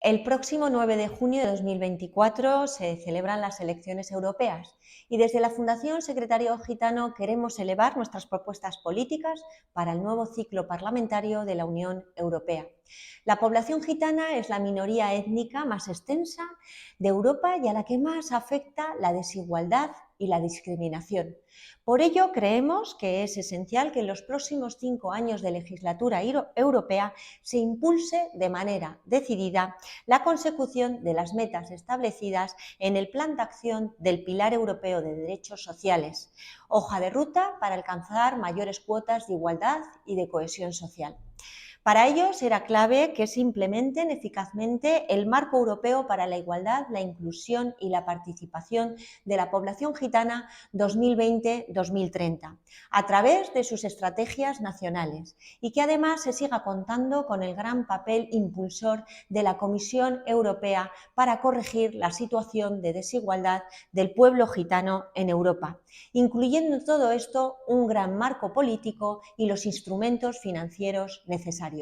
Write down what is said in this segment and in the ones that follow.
El próximo 9 de junio de 2024 se celebran las elecciones europeas y desde la Fundación Secretario Gitano queremos elevar nuestras propuestas políticas para el nuevo ciclo parlamentario de la Unión Europea. La población gitana es la minoría étnica más extensa de Europa y a la que más afecta la desigualdad y la discriminación. Por ello, creemos que es esencial que en los próximos 5 años de legislatura europea se impulse de manera decidida la consecución de las metas establecidas en el Plan de Acción del Pilar Europeo de Derechos Sociales, hoja de ruta para alcanzar mayores cuotas de igualdad y de cohesión social. Para ello será clave que se implementen eficazmente el Marco Europeo para la Igualdad, la Inclusión y la Participación de la Población Gitana 2020-2030 a través de sus estrategias nacionales y que además se siga contando con el gran papel impulsor de la Comisión Europea para corregir la situación de desigualdad del pueblo gitano en Europa, incluyendo en todo esto un gran marco político y los instrumentos financieros necesarios.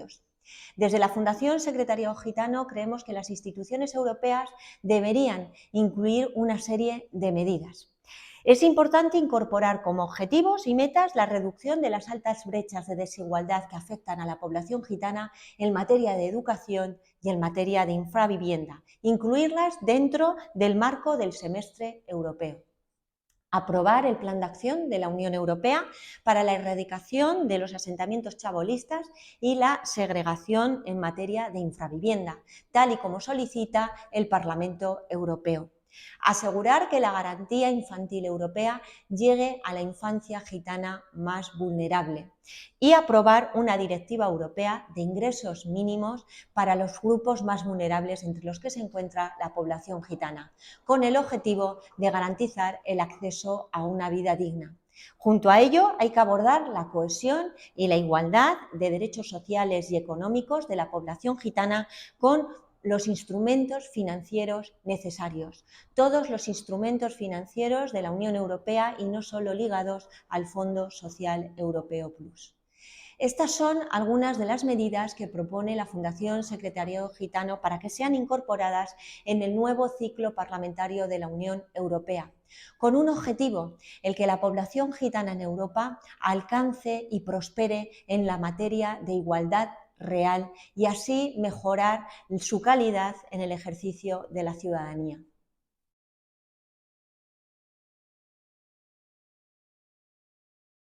Desde la Fundación Secretario Gitano creemos que las instituciones europeas deberían incluir una serie de medidas. Es importante incorporar como objetivos y metas la reducción de las altas brechas de desigualdad que afectan a la población gitana en materia de educación y en materia de infravivienda, incluirlas dentro del marco del semestre europeo. Aprobar el Plan de Acción de la Unión Europea para la erradicación de los asentamientos chabolistas y la segregación en materia de infravivienda, tal y como solicita el Parlamento Europeo. Asegurar que la garantía infantil europea llegue a la infancia gitana más vulnerable y aprobar una directiva europea de ingresos mínimos para los grupos más vulnerables entre los que se encuentra la población gitana, con el objetivo de garantizar el acceso a una vida digna. Junto a ello, hay que abordar la cohesión y la igualdad de derechos sociales y económicos de la población gitana con los instrumentos financieros necesarios, todos los instrumentos financieros de la Unión Europea y no solo ligados al Fondo Social Europeo Plus. Estas son algunas de las medidas que propone la Fundación Secretariado Gitano para que sean incorporadas en el nuevo ciclo parlamentario de la Unión Europea, con un objetivo, el que la población gitana en Europa alcance y prospere en la materia de igualdad real y así mejorar su calidad en el ejercicio de la ciudadanía.